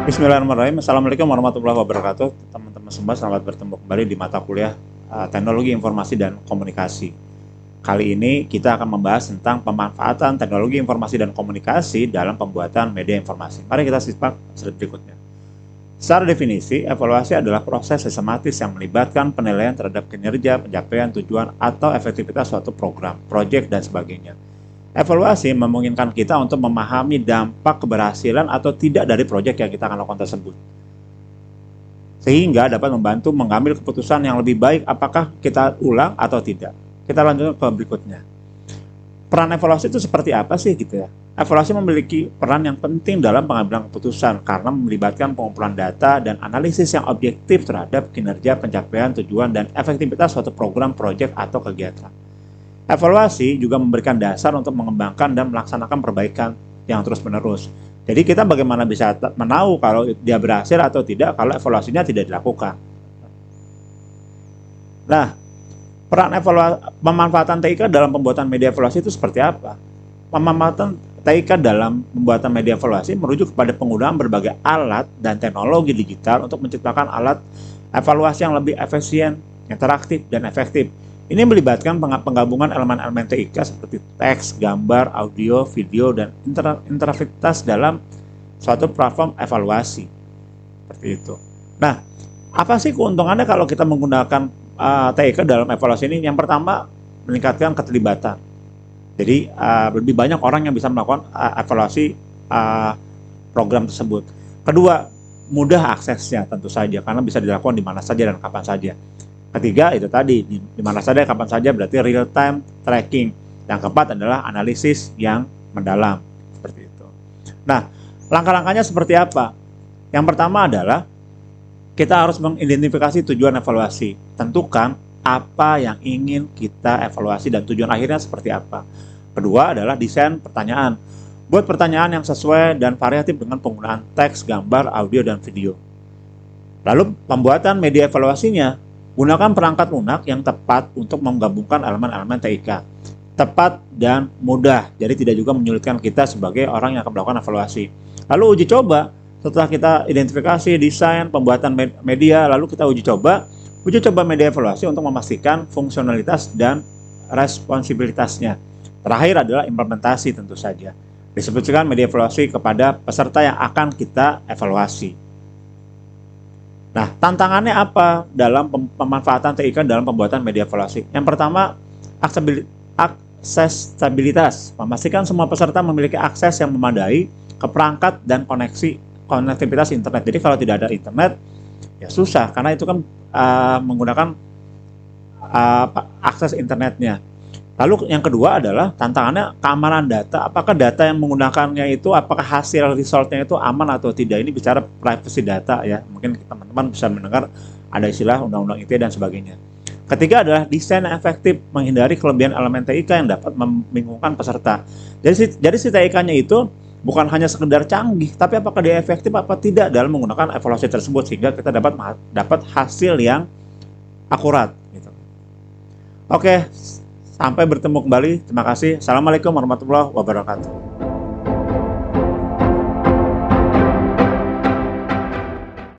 Bismillahirrahmanirrahim. Assalamualaikum warahmatullahi wabarakatuh. Teman-teman semua, selamat bertemu kembali di mata kuliah Teknologi Informasi dan Komunikasi. Kali ini kita akan membahas tentang pemanfaatan teknologi informasi dan komunikasi dalam pembuatan media informasi. Mari kita simak slide berikutnya. Secara definisi, evaluasi adalah proses sistematis yang melibatkan penilaian terhadap kinerja, pencapaian tujuan, atau efektivitas suatu program, proyek, dan sebagainya. Evaluasi memungkinkan kita untuk memahami dampak keberhasilan atau tidak dari proyek yang kita akan lakukan tersebut. Sehingga dapat membantu mengambil keputusan yang lebih baik apakah kita ulang atau tidak. Kita lanjut ke berikutnya. Peran evaluasi itu seperti apa sih gitu ya? Evaluasi memiliki peran yang penting dalam pengambilan keputusan karena melibatkan pengumpulan data dan analisis yang objektif terhadap kinerja, pencapaian, tujuan, dan efektivitas suatu program, proyek, atau kegiatan. Evaluasi juga memberikan dasar untuk mengembangkan dan melaksanakan perbaikan yang terus-menerus. Jadi kita bagaimana bisa menahu kalau dia berhasil atau tidak kalau evaluasinya tidak dilakukan. Nah, pemanfaatan TIK dalam pembuatan media evaluasi itu seperti apa? Pemanfaatan TIK dalam pembuatan media evaluasi merujuk kepada penggunaan berbagai alat dan teknologi digital untuk menciptakan alat evaluasi yang lebih efisien, interaktif, dan efektif. Ini melibatkan penggabungan elemen-elemen TIK seperti teks, gambar, audio, video, dan interaktivitas dalam suatu platform evaluasi. Seperti itu. Nah, apa sih keuntungannya kalau kita menggunakan TIK dalam evaluasi ini? Yang pertama, meningkatkan keterlibatan. Jadi, lebih banyak orang yang bisa melakukan evaluasi program tersebut. Kedua, mudah aksesnya tentu saja, karena bisa dilakukan di mana saja dan kapan saja. Ketiga, itu tadi, di mana saja, kapan saja, berarti real time tracking. Yang keempat adalah analisis yang mendalam. Seperti itu. Nah, langkah-langkahnya seperti apa? Yang pertama adalah kita harus mengidentifikasi tujuan evaluasi. Tentukan apa yang ingin kita evaluasi dan tujuan akhirnya seperti apa. Kedua adalah desain pertanyaan. Buat pertanyaan yang sesuai dan variatif dengan penggunaan teks, gambar, audio, dan video. Lalu pembuatan media evaluasinya. Gunakan perangkat lunak yang tepat untuk menggabungkan elemen-elemen TIK. Tepat dan mudah, jadi tidak juga menyulitkan kita sebagai orang yang akan melakukan evaluasi. Lalu uji coba, setelah kita identifikasi, desain, pembuatan media, lalu kita uji coba media evaluasi untuk memastikan fungsionalitas dan responsibilitasnya. Terakhir adalah implementasi tentu saja. Disebutkan media evaluasi kepada peserta yang akan kita evaluasi. Nah, tantangannya apa dalam pemanfaatan TIK dalam pembuatan media evaluasi? Yang pertama, aksesibilitas. Memastikan semua peserta memiliki akses yang memadai ke perangkat dan konektivitas internet. Jadi kalau tidak ada internet, ya susah, karena itu kan menggunakan akses internetnya. Lalu yang kedua adalah tantangannya keamanan data. Apakah data yang menggunakannya itu, apakah hasil resultnya itu aman atau tidak? Ini bicara privacy data ya. Mungkin teman-teman bisa mendengar ada istilah undang-undang ITE dan sebagainya. Ketiga adalah desain yang efektif, menghindari kelebihan elemen TIK yang dapat membingungkan peserta. Jadi si TIK-nya itu bukan hanya sekedar canggih, tapi apakah dia efektif apa tidak dalam menggunakan evaluasi tersebut sehingga kita dapat hasil yang akurat. Gitu. Oke. Sampai bertemu kembali. Terima kasih. Assalamualaikum warahmatullahi wabarakatuh.